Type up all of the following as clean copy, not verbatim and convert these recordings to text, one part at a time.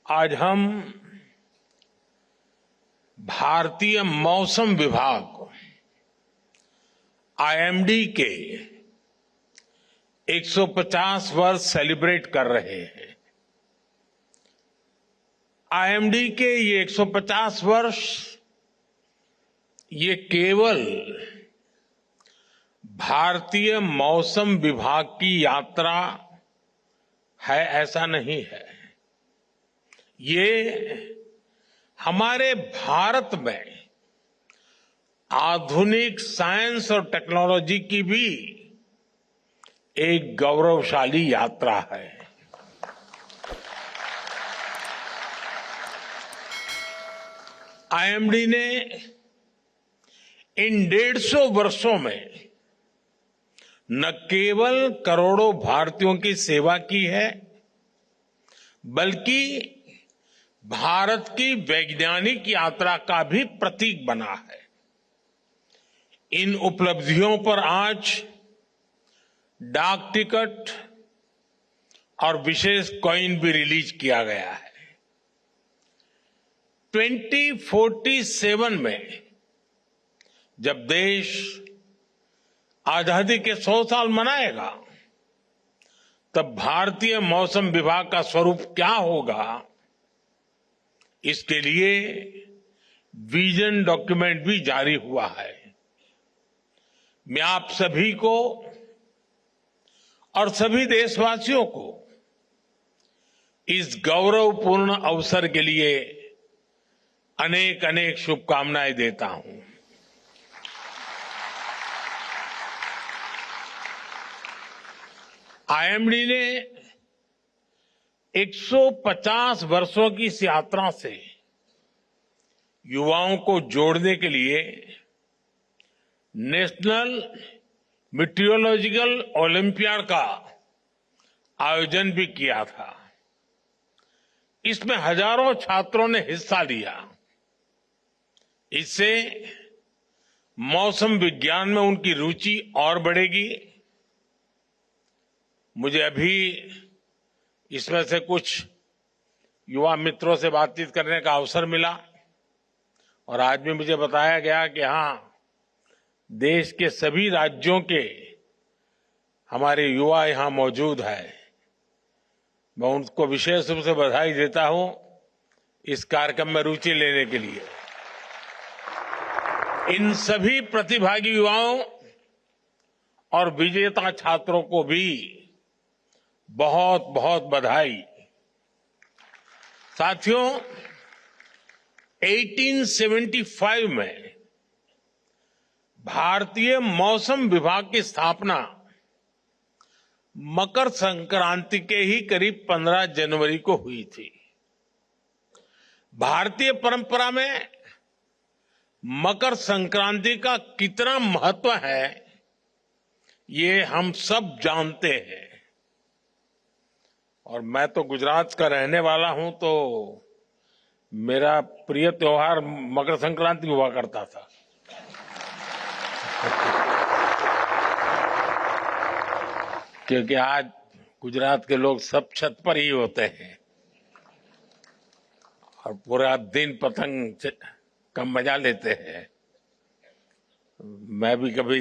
आज हम भारतीय मौसम विभाग आईएमडी के 150 वर्ष सेलिब्रेट कर रहे हैं। आईएमडी के ये 150 वर्ष ये केवल भारतीय मौसम विभाग की यात्रा है ऐसा नहीं है। ये हमारे भारत में आधुनिक साइंस और टेक्नोलॉजी की भी एक गौरवशाली यात्रा है। आईएमडी ने इन 150 वर्षों में न केवल करोड़ों भारतीयों की सेवा की है, बल्कि भारत की वैज्ञानिक यात्रा का भी प्रतीक बना है। इन उपलब्धियों पर आज डाक टिकट और विशेष कॉइन भी रिलीज किया गया है। 2047 में जब देश आजादी के 100 साल मनाएगा, तब भारतीय मौसम विभाग का स्वरूप क्या होगा, इसके लिए विजन डॉक्यूमेंट भी जारी हुआ है। मैं आप सभी को और सभी देशवासियों को इस गौरवपूर्ण अवसर के लिए अनेक अनेक शुभकामनाएं देता हूं। आईएमडी ने 150 वर्षों की इस यात्रा से युवाओं को जोड़ने के लिए नेशनल मीटियोलॉजिकल ओलंपियाड का आयोजन भी किया था। इसमें हजारों छात्रों ने हिस्सा लिया। इससे मौसम विज्ञान में उनकी रुचि और बढ़ेगी। मुझे अभी इसमें से कुछ युवा मित्रों से बातचीत करने का अवसर मिला और आज भी मुझे बताया गया कि हाँ, देश के सभी राज्यों के हमारे युवा यहां मौजूद है। मैं उनको विशेष रूप से बधाई देता हूं इस कार्यक्रम में रुचि लेने के लिए। इन सभी प्रतिभागी युवाओं और विजेता छात्रों को भी बहुत बहुत बधाई। साथियों, 1875 में भारतीय मौसम विभाग की स्थापना मकर संक्रांति के ही करीब 15 जनवरी को हुई थी। भारतीय परंपरा में मकर संक्रांति का कितना महत्व है, ये हम सब जानते हैं। और मैं तो गुजरात का रहने वाला हूं, तो मेरा प्रिय त्योहार मकर संक्रांति हुआ करता था। क्योंकि आज गुजरात के लोग सब छत पर ही होते हैं और पूरा दिन पतंग का मजा लेते हैं। मैं भी कभी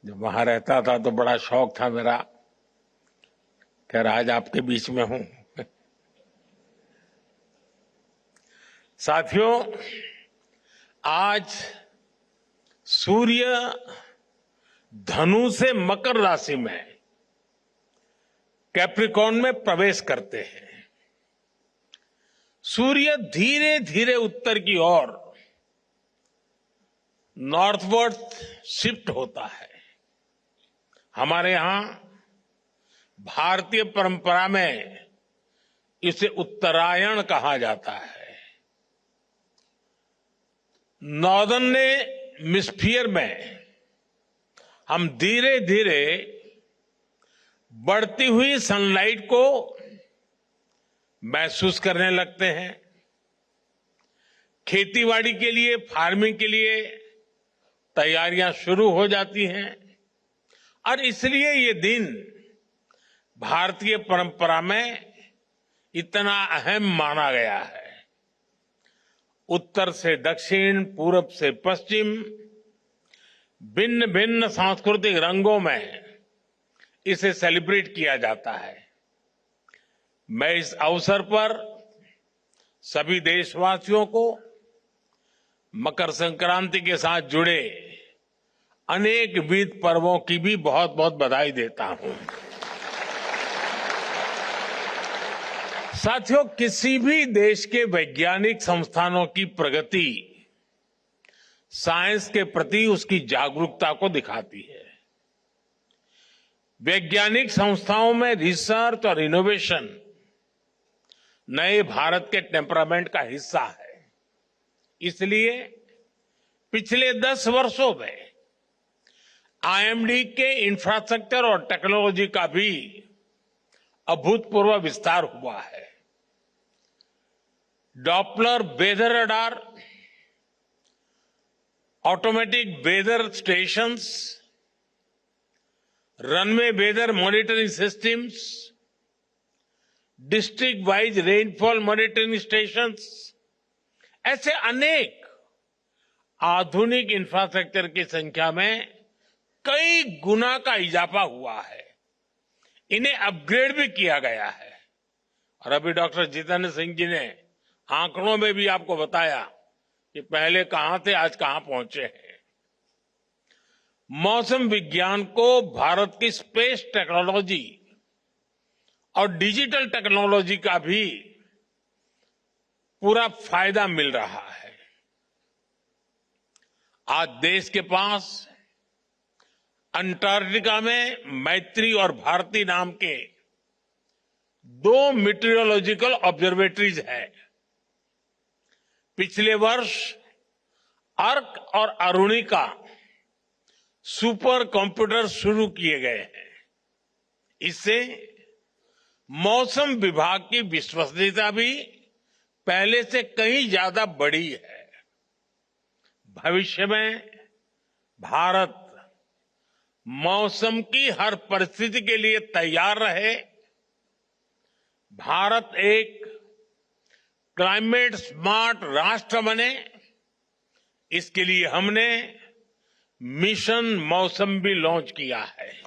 जब वहां रहता था तो बड़ा शौक था मेरा, खैर आज आपके बीच में हूं। साथियों, आज सूर्य धनु से मकर राशि में कैप्रिकॉर्न में प्रवेश करते हैं। सूर्य धीरे धीरे उत्तर की ओर नॉर्थवर्ड शिफ्ट होता है। हमारे यहां भारतीय परंपरा में इसे उत्तरायण कहा जाता है। नॉर्दर्न हेमिस्फीयर में हम धीरे धीरे बढ़ती हुई सनलाइट को महसूस करने लगते हैं। खेतीबाड़ी के लिए, फार्मिंग के लिए तैयारियां शुरू हो जाती हैं और इसलिए ये दिन भारतीय परंपरा में इतना अहम माना गया है। उत्तर से दक्षिण, पूरब से पश्चिम, भिन्न भिन्न सांस्कृतिक रंगों में इसे सेलिब्रेट किया जाता है। मैं इस अवसर पर सभी देशवासियों को मकर संक्रांति के साथ जुड़े अनेक विविध पर्वों की भी बहुत बहुत बधाई देता हूं। साथियों, किसी भी देश के वैज्ञानिक संस्थानों की प्रगति साइंस के प्रति उसकी जागरूकता को दिखाती है। वैज्ञानिक संस्थाओं में रिसर्च और इनोवेशन नए भारत के टेम्परामेंट का हिस्सा है। इसलिए पिछले 10 वर्षों में आईएमडी के इंफ्रास्ट्रक्चर और टेक्नोलॉजी का भी अभूतपूर्व विस्तार हुआ है। Doppler weather radar, automatic weather stations, runway weather monitoring systems, district wise rainfall monitoring stations, ऐसे अनेक आधुनिक इंफ्रास्ट्रक्चर की संख्या में कई गुना का इजाफा हुआ है। इन्हें अपग्रेड भी किया गया है। और अभी डॉक्टर जितेंद्र सिंह जी ने आंकड़ों में भी आपको बताया कि पहले कहां थे, आज कहां पहुंचे हैं। मौसम विज्ञान को भारत की स्पेस टेक्नोलॉजी और डिजिटल टेक्नोलॉजी का भी पूरा फायदा मिल रहा है। आज देश के पास अंटार्कटिका में मैत्री और भारती नाम के 2 मीटरोलॉजिकल ऑब्जर्वेटरीज है। पिछले वर्ष अर्क और अरुणिका सुपर कंप्यूटर शुरू किए गए हैं। इससे मौसम विभाग की विश्वसनीयता भी पहले से कहीं ज्यादा बढ़ी है। भविष्य में भारत मौसम की हर परिस्थिति के लिए तैयार रहे। भारत एक क्लाइमेट स्मार्ट राष्ट्र बने, इसके लिए हमने मिशन मौसम भी लॉन्च किया है।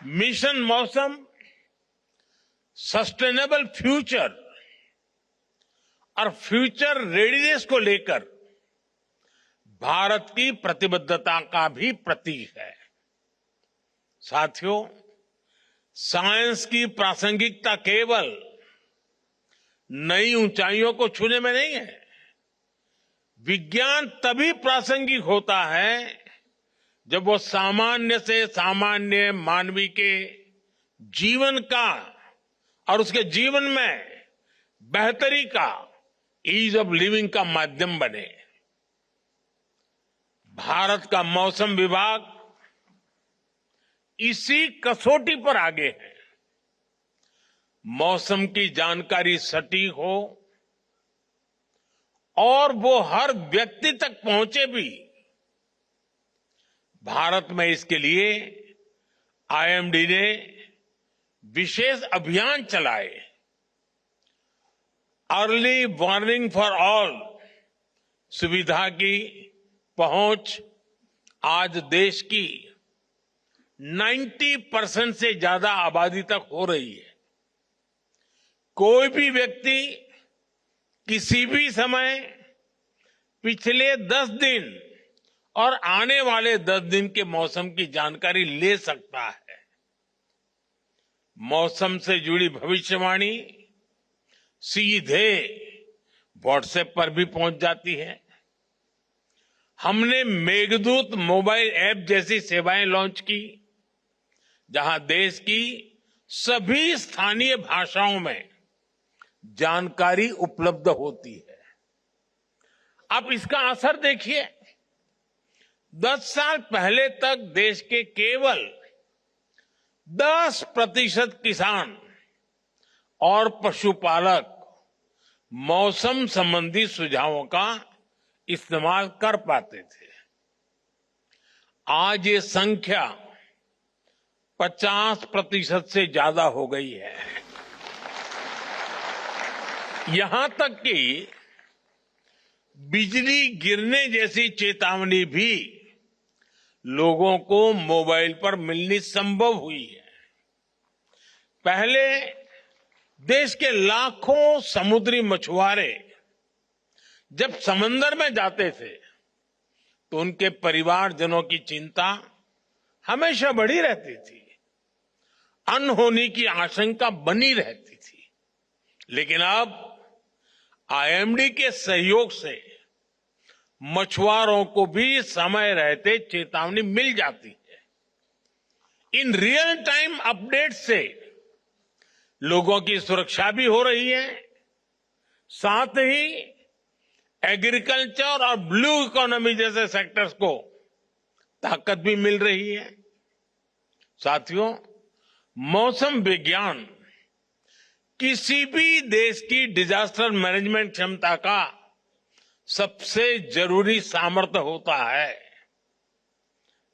मिशन मौसम सस्टेनेबल फ्यूचर और फ्यूचर रेडीनेस को लेकर भारत की प्रतिबद्धता का भी प्रतीक है। साथियों, साइंस की प्रासंगिकता केवल नई ऊंचाइयों को छूने में नहीं है। विज्ञान तभी प्रासंगिक होता है जब वो सामान्य से सामान्य मानवी के जीवन का और उसके जीवन में बेहतरी का, ईज ऑफ लिविंग का माध्यम बने। भारत का मौसम विभाग इसी कसौटी पर आगे है। मौसम की जानकारी सटीक हो और वो हर व्यक्ति तक पहुंचे भी। भारत में इसके लिए आईएमडी ने विशेष अभियान चलाए। अर्ली वार्निंग फॉर ऑल सुविधा की पहुंच आज देश की 90% से ज्यादा आबादी तक हो रही है। कोई भी व्यक्ति किसी भी समय पिछले 10 दिन और आने वाले 10 दिन के मौसम की जानकारी ले सकता है। मौसम से जुड़ी भविष्यवाणी सीधे व्हाट्सएप पर भी पहुंच जाती है। हमने मेघदूत मोबाइल ऐप जैसी सेवाएं लॉन्च की, जहां देश की सभी स्थानीय भाषाओं में जानकारी उपलब्ध होती है। अब इसका असर देखिए। 10 साल पहले तक देश के केवल 10% किसान और पशुपालक मौसम संबंधी सुझावों का इस्तेमाल कर पाते थे। आज ये संख्या 50% से ज्यादा हो गई है। यहां तक कि बिजली गिरने जैसी चेतावनी भी लोगों को मोबाइल पर मिलनी संभव हुई है। पहले देश के लाखों समुद्री मछुआरे जब समंदर में जाते थे तो उनके परिवारजनों की चिंता हमेशा बढ़ी रहती थी, अनहोनी की आशंका बनी रहती थी। लेकिन अब आईएमडी के सहयोग से मछुआरों को भी समय रहते चेतावनी मिल जाती है। इन रियल टाइम अपडेट से लोगों की सुरक्षा भी हो रही है, साथ ही एग्रीकल्चर और ब्लू इकोनॉमी जैसे सेक्टर्स को ताकत भी मिल रही है। साथियों, मौसम विज्ञान किसी भी देश की डिजास्टर मैनेजमेंट क्षमता का सबसे जरूरी सामर्थ्य होता है।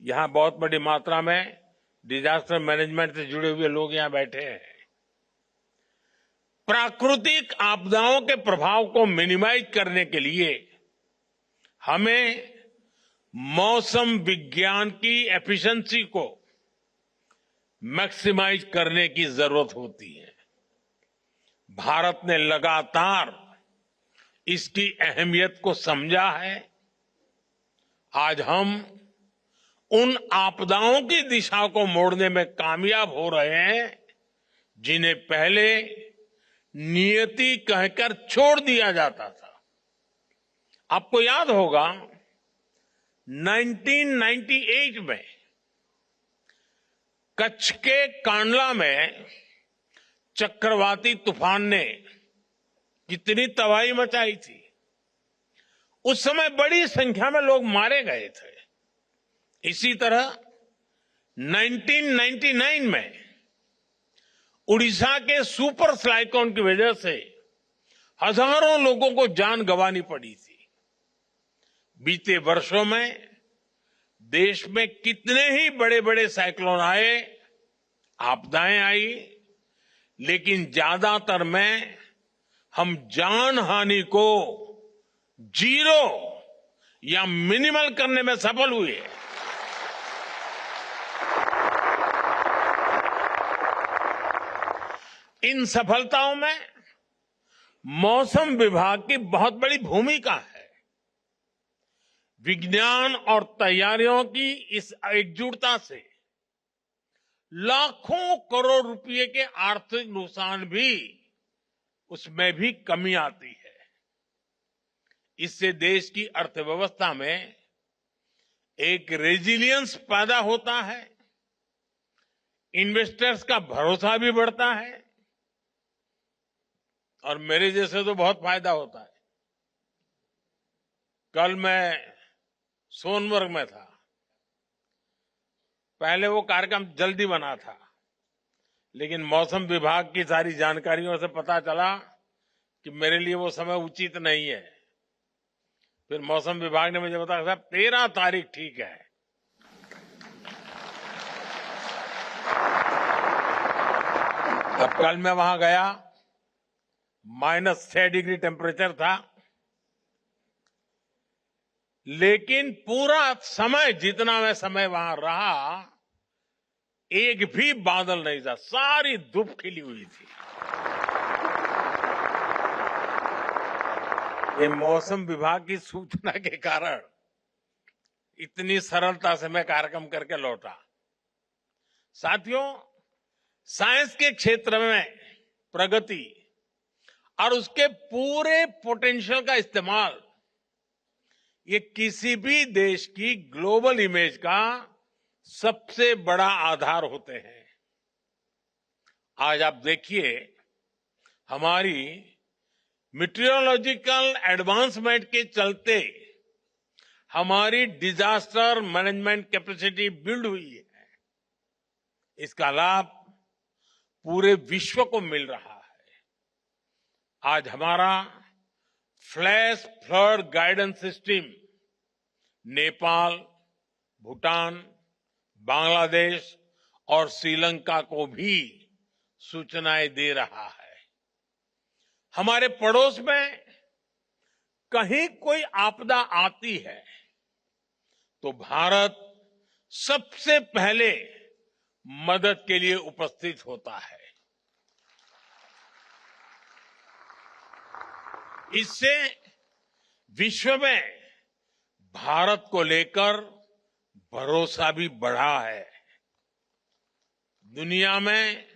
यहां बहुत बड़ी मात्रा में डिजास्टर मैनेजमेंट से जुड़े हुए लोग यहां बैठे हैं। प्राकृतिक आपदाओं के प्रभाव को मिनिमाइज करने के लिए हमें मौसम विज्ञान की एफिशिएंसी को मैक्सिमाइज करने की जरूरत होती है। भारत ने लगातार इसकी अहमियत को समझा है। आज हम उन आपदाओं की दिशा को मोड़ने में कामयाब हो रहे हैं जिन्हें पहले नियति कहकर छोड़ दिया जाता था। आपको याद होगा 1998 में कच्छ के कांडला में चक्रवाती तूफान ने कितनी तबाही मचाई थी। उस समय बड़ी संख्या में लोग मारे गए थे। इसी तरह 1999 में उड़ीसा के सुपर साइक्लोन की वजह से हजारों लोगों को जान गंवानी पड़ी थी। बीते वर्षों में देश में कितने ही बड़े बड़े साइक्लोन आए, आपदाएं आई, लेकिन ज्यादातर में हम जान हानि को जीरो या मिनिमल करने में सफल हुए। इन सफलताओं में मौसम विभाग की बहुत बड़ी भूमिका है। विज्ञान और तैयारियों की इस एकजुटता से लाखों करोड़ रुपए के आर्थिक नुकसान भी उसमें भी कमी आती है। इससे देश की अर्थव्यवस्था में एक रेजिलियंस पैदा होता है, इन्वेस्टर्स का भरोसा भी बढ़ता है और मेरे जैसे तो बहुत फायदा होता है। कल मैं सोनमर्ग में था। पहले वो कार्यक्रम जल्दी बना था, लेकिन मौसम विभाग की सारी जानकारियों से पता चला कि मेरे लिए वो समय उचित नहीं है। फिर मौसम विभाग ने मुझे बताया, साहब 13 तारीख ठीक है। अब कल मैं वहां गया, -6 डिग्री टेम्परेचर था, लेकिन पूरा समय जितना मैं समय वहां रहा, एक भी बादल नहीं था, सारी धूप खिली हुई थी। ये मौसम विभाग की सूचना के कारण इतनी सरलता से मैं कार्यक्रम करके लौटा। साथियों, साइंस के क्षेत्र में प्रगति और उसके पूरे पोटेंशियल का इस्तेमाल, ये किसी भी देश की ग्लोबल इमेज का सबसे बड़ा आधार होते हैं। आज आप देखिए, हमारी मीटरोलॉजिकल एडवांसमेंट के चलते हमारी डिजास्टर मैनेजमेंट कैपेसिटी बिल्ड हुई है। इसका लाभ पूरे विश्व को मिल रहा है। आज हमारा flash flood guidance system Nepal, Bhutan, Bangladesh और श्रीलंका को भी सूचनाएं दे रहा है। हमारे पड़ोस में कहीं कोई आपदा आती है तो भारत सबसे पहले मदद के लिए उपस्थित होता है। इससे विश्व में भारत को लेकर भरोसा भी बढ़ा है। दुनिया में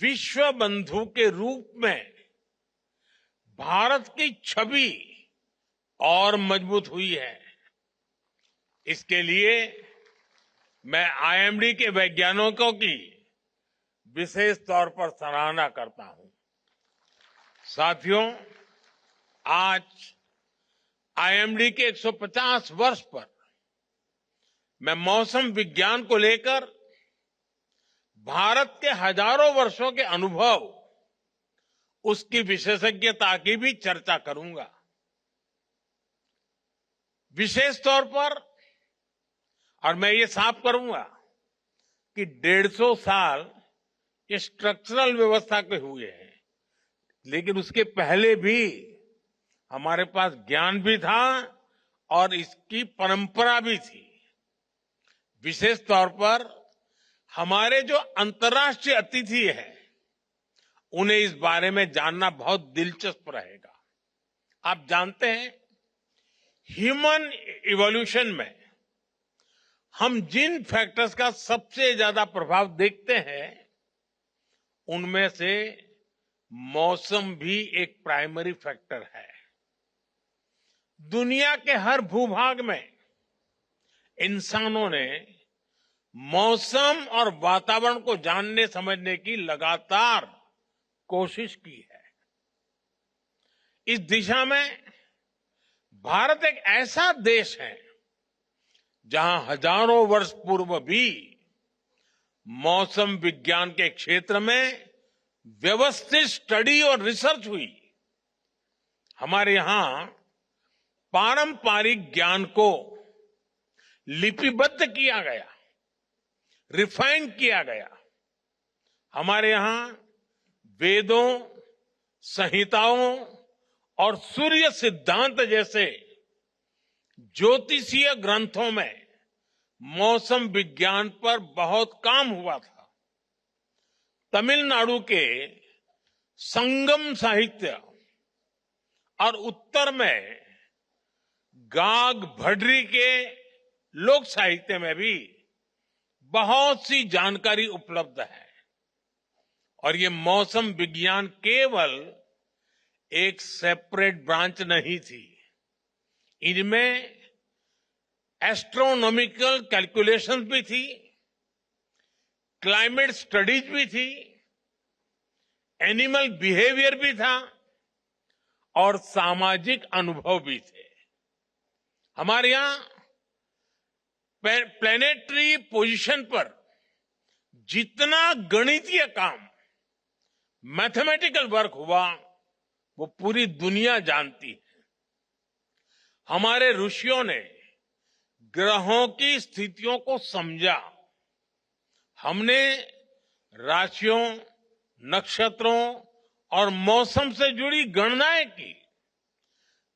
विश्व बंधु के रूप में भारत की छवि और मजबूत हुई है। इसके लिए मैं आईएमडी के वैज्ञानिकों की विशेष तौर पर सराहना करता हूं। साथियों, आज आईएमडी के 150 वर्ष पर मैं मौसम विज्ञान को लेकर भारत के हजारों वर्षों के अनुभव, उसकी विशेषज्ञता की भी चर्चा करूंगा। विशेष तौर पर, और मैं ये साफ करूंगा कि 150 साल ये स्ट्रक्चरल व्यवस्था के हुए हैं, लेकिन उसके पहले भी हमारे पास ज्ञान भी था और इसकी परंपरा भी थी। विशेष तौर पर हमारे जो अंतर्राष्ट्रीय अतिथि हैं, उन्हें इस बारे में जानना बहुत दिलचस्प रहेगा। आप जानते हैं, ह्यूमन इवोल्यूशन में हम जिन फैक्टर्स का सबसे ज्यादा प्रभाव देखते हैं, उनमें से मौसम भी एक प्राइमरी फैक्टर है। दुनिया के हर भूभाग में इंसानों ने मौसम और वातावरण को जानने समझने की लगातार कोशिश की है। इस दिशा में भारत एक ऐसा देश है जहां हजारों वर्ष पूर्व भी मौसम विज्ञान के क्षेत्र में व्यवस्थित स्टडी और रिसर्च हुई। हमारे यहां पारंपरिक ज्ञान को लिपिबद्ध किया गया, रिफाइन किया गया। हमारे यहां वेदों, संहिताओं और सूर्य सिद्धांत जैसे ज्योतिषीय ग्रंथों में मौसम विज्ञान पर बहुत काम हुआ था। तमिलनाडु के संगम साहित्य और उत्तर में गाग भड्री के लोक साहित्य में भी बहुत सी जानकारी उपलब्ध है। और ये मौसम विज्ञान केवल एक सेपरेट ब्रांच नहीं थी, इनमें एस्ट्रोनॉमिकल कैलकुलेशंस भी थी, क्लाइमेट स्टडीज भी थी, एनिमल बिहेवियर भी था और सामाजिक अनुभव भी थे। हमारे यहां प्लेनेटरी पोजीशन पर जितना गणितीय काम, मैथमेटिकल वर्क हुआ, वो पूरी दुनिया जानती है। हमारे ऋषियों ने ग्रहों की स्थितियों को समझा। हमने राशियों, नक्षत्रों और मौसम से जुड़ी गणनाएं की।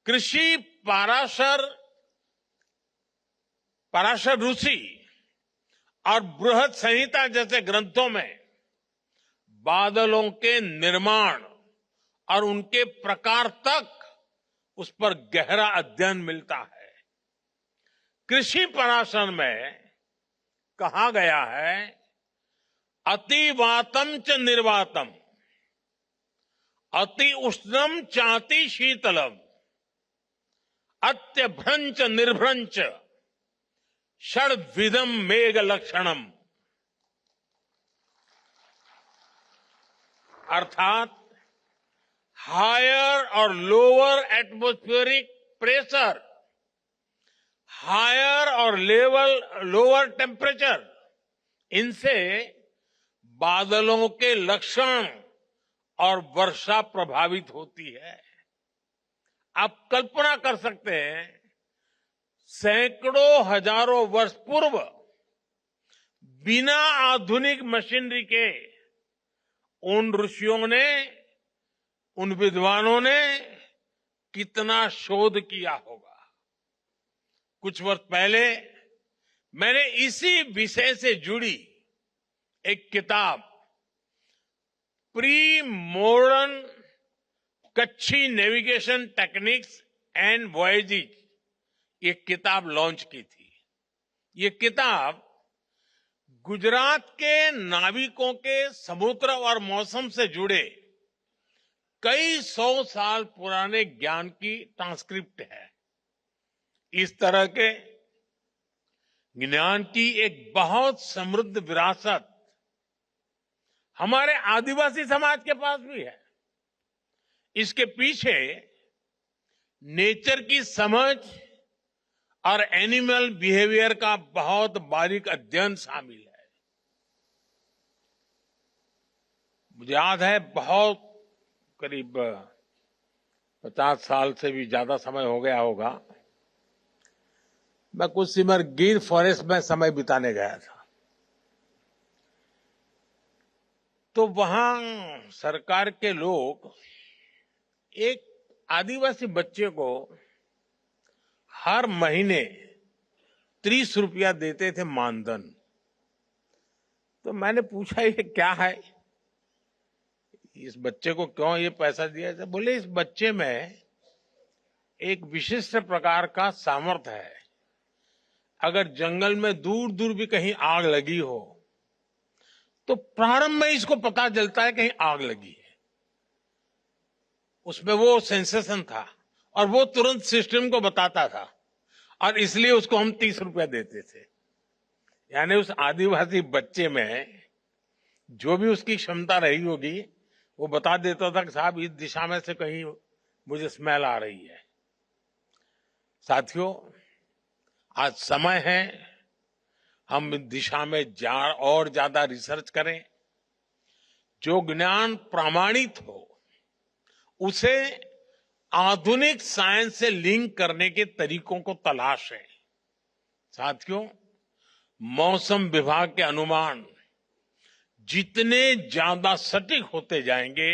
कृषि पराशर ऋषि और बृहद संहिता जैसे ग्रंथों में बादलों के निर्माण और उनके प्रकार तक उस पर गहरा अध्ययन मिलता है। कृषि पराशर में कहा गया है, अतिवातम च निर्वातम, अति उष्णम चाति शीतलम, अत्यभ्रंच निर्भ्रंच षड्विधम मेघ लक्षणम। अर्थात हायर और लोअर एटमॉस्फेरिक प्रेशर, हायर और लोअर टेम्परेचर, इनसे बादलों के लक्षण और वर्षा प्रभावित होती है। आप कल्पना कर सकते हैं, सैकड़ों हजारों वर्ष पूर्व बिना आधुनिक मशीनरी के उन ऋषियों ने, उन विद्वानों ने कितना शोध किया होगा। कुछ वर्ष पहले मैंने इसी विषय से जुड़ी एक किताब pre modern Kutchi navigation techniques and voyages, ये किताब लॉन्च की थी। ये किताब गुजरात के नाविकों के समुद्र और मौसम से जुड़े कई 100 साल पुराने ज्ञान की ट्रांसक्रिप्ट है। इस तरह के ज्ञान की एक बहुत समृद्ध विरासत हमारे आदिवासी समाज के पास भी है। इसके पीछे नेचर की समझ और एनिमल बिहेवियर का बहुत बारीक अध्ययन शामिल है। मुझे याद है, बहुत करीब 50 साल से भी ज्यादा समय हो गया होगा, मैं कुछ सिमर गिर फॉरेस्ट में समय बिताने गया था। तो वहां सरकार के लोग एक आदिवासी बच्चे को हर महीने 30 रुपया देते थे मानधन। तो मैंने पूछा ये क्या है, इस बच्चे को क्यों ये पैसा दिया जाता? बोले इस बच्चे में एक विशिष्ट प्रकार का सामर्थ्य है। अगर जंगल में दूर दूर भी कहीं आग लगी हो तो प्रारंभ में इसको पता चलता है कहीं आग लगी है। उसमें वो सेंसेशन था और वो तुरंत सिस्टम को बताता था, और इसलिए उसको हम 30 रुपया देते थे। यानी उस आदिवासी बच्चे में जो भी उसकी क्षमता रही होगी वो बता देता था कि साहब इस दिशा में से कहीं मुझे स्मेल आ रही है। साथियों, आज समय है हम इस दिशा में और ज्यादा रिसर्च करें। जो ज्ञान प्रामाणिक हो उसे आधुनिक साइंस से लिंक करने के तरीकों को तलाशें। साथियों, मौसम विभाग के अनुमान जितने ज्यादा सटीक होते जाएंगे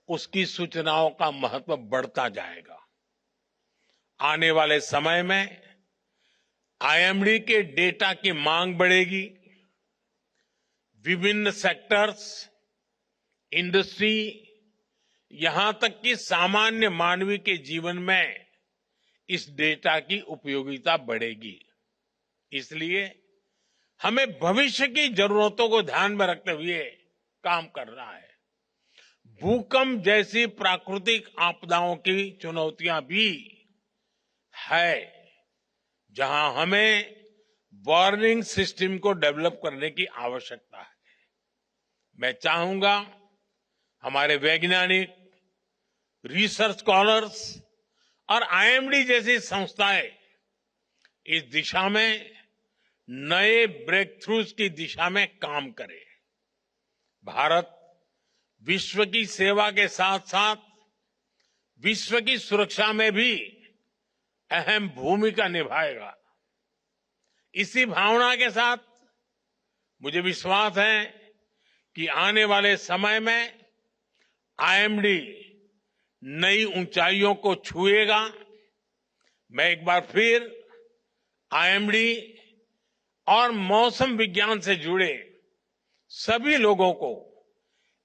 उसकी सूचनाओं का महत्व बढ़ता जाएगा। आने वाले समय में आईएमडी के डेटा की मांग बढ़ेगी। विभिन्न सेक्टर्स, इंडस्ट्री, यहां तक कि सामान्य मानवी के जीवन में इस डेटा की उपयोगिता बढ़ेगी। इसलिए हमें भविष्य की जरूरतों को ध्यान में रखते हुए काम करना है। भूकंप जैसी प्राकृतिक आपदाओं की चुनौतियां भी है, जहां हमें वार्निंग सिस्टम को डेवलप करने की आवश्यकता है। मैं चाहूंगा हमारे वैज्ञानिक, रिसर्च स्कॉलर्स और आईएमडी जैसी संस्थाएं इस दिशा में नए ब्रेक थ्रूज की दिशा में काम करें। भारत विश्व की सेवा के साथ साथ विश्व की सुरक्षा में भी अहम भूमिका निभाएगा। इसी भावना के साथ मुझे विश्वास है कि आने वाले समय में आईएमडी नई ऊंचाइयों को छुएगा। मैं एक बार फिर आईएमडी और मौसम विज्ञान से जुड़े सभी लोगों को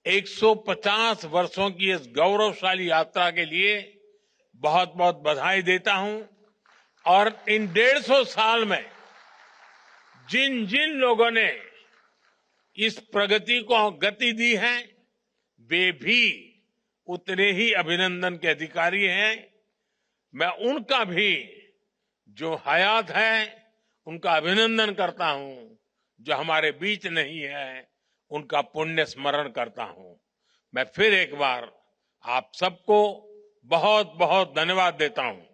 150 वर्षों की इस गौरवशाली यात्रा के लिए बहुत बहुत बधाई देता हूं। और इन 150 साल में जिन जिन लोगों ने इस प्रगति को गति दी है वे भी उतने ही अभिनंदन के अधिकारी हैं। मैं उनका भी, जो हयात है, उनका अभिनंदन करता हूं। जो हमारे बीच नहीं है उनका पुण्य स्मरण करता हूं। मैं फिर एक बार आप सबको बहुत बहुत धन्यवाद देता हूं।